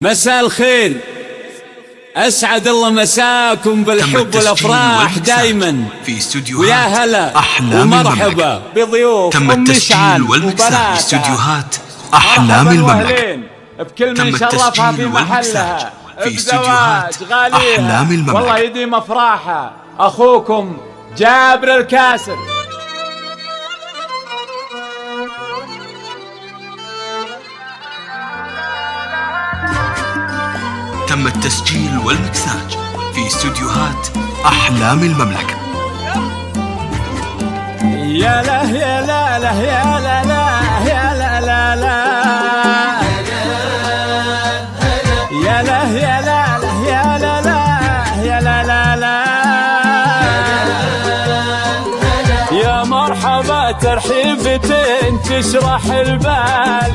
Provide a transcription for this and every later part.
مساء الخير، أسعد الله مساكم بالحب والأفراح دايما. ويا هلا ومرحبا بضيوف أم مشعل وبناتها في استديوهات أحلام المملكة. بكل من شرفها في محلها بزواج غاليها، والله يديم أفراحها. أخوكم جابر الكاسر. تم التسجيل والمكساج في استديوهات أحلام المملكة. يا لا يا لا لا يا لا لا يا لا لا لا يا لا يا لا لا يا لا لا يا لا لا لا يا مرحبا ترحيبتين تشرح البال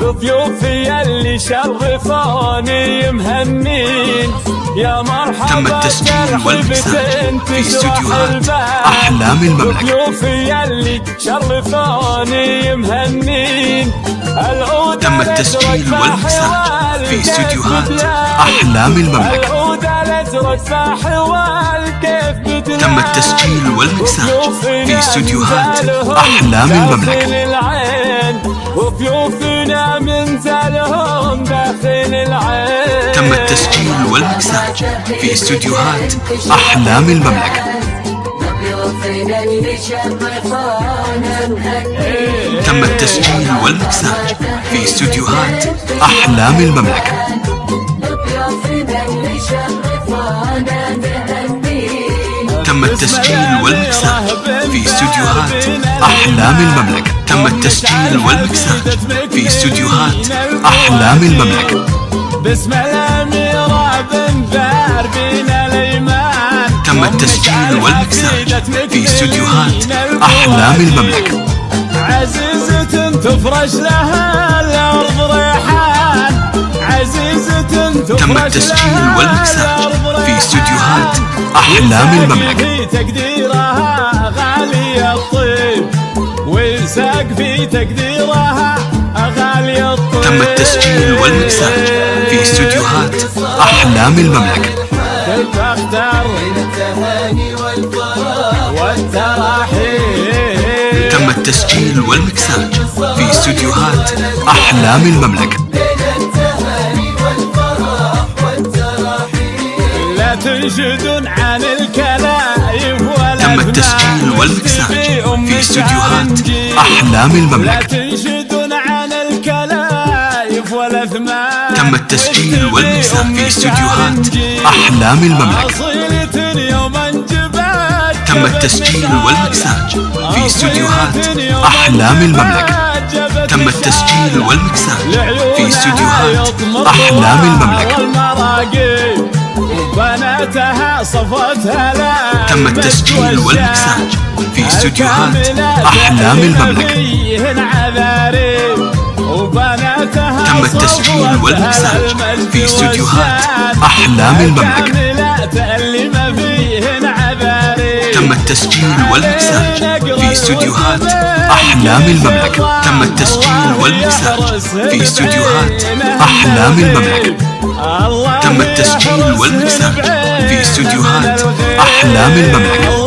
بضيوفي اللي شرفوني مهنين. يا مرحبا تم التسجيل والمكساج في استديوهات أحلام المملكة. بضيوفي اللي شرفوني مهنين. تم التسجيل والمكساج في استديوهات أحلام المملكة. تم التسجيل والمكساج في استديوهات أحلام المملكة. وضيوفنا من زالهم داخل العين. تم التسجيل والمكساج في استديوهات أحلام المملكة. تم التسجيل والمكساج في استديوهات أحلام المملكة. تم التسجيل والمكساج في استديوهات أحلام المملكة. تم التسجيل والمكساج في استديوهات أحلام المملكة. بسم الأميرة بنبار بنا الإيمان. تم التسجيل والمكساج في استديوهات أحلام المملكة. عزيزة تفرش لها الأرض ريحان. عزيزة تم التسجيل والمكساج في استديوهات أحلام المملكة. في تقديرها غالي الطيب وساق في تقديرها غالي الطيب. تم التسجيل والمكساج في استديوهات أحلام المملكة. كنت أختار التهاني والتراحيب. تم التسجيل والمكساج في استديوهات أحلام المملكة. لا تنشدون عن الكلايف ولا تم التسجيل والمكساج في استديوهات أحلام المملكة. لا تنشدون عن الكلايف ولا ثمان. تم التسجيل والمكساج في استديوهات أحلام المملكة. تم التسجيل والمكساج في استديوهات أحلام المملكة. تم التسجيل والمكساج في استديوهات أحلام المملكة. بناتها صفوتها لا. تم التسجيل والمكساج في استديوهات أحلام المملكة. تم التسجيل والمكساج في استديوهات أحلام المملكة. تم التسجيل والمكساج في استديوهات أحلام المملكة. تم التسجيل والمكساج في استديوهات أحلام المملكة. تم التسجيل والمكساج في استديوهات أحلام المملكة.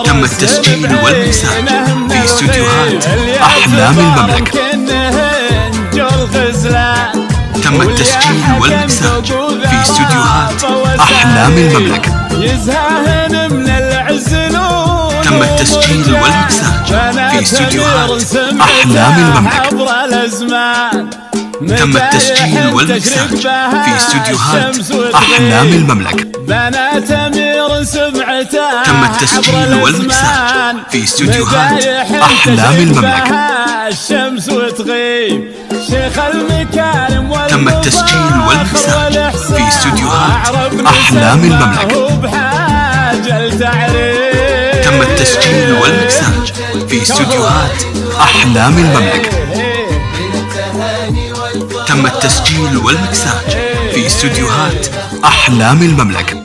تم التسجيل والمكساج في استديوهات أحلام المملكة. تم التسجيل والمكساج في استديوهات أحلام المملكة. تم التسجيل والمكساج في استديوهات أحلام المملكة. تم التسجيل والمكساج في استديوهات أحلام المملكة. بنات أمير سمعتها. تم التسجيل والمكساج في استديوهات أحلام المملكة. الشمس وتغيب شيخ المكارم. تم التسجيل والمكساج في استديوهات أحلام المملكة. تم التسجيل والمكساج في استديوهات أحلام المملكة. تم التسجيل والمكساج في استديوهات أحلام المملكة.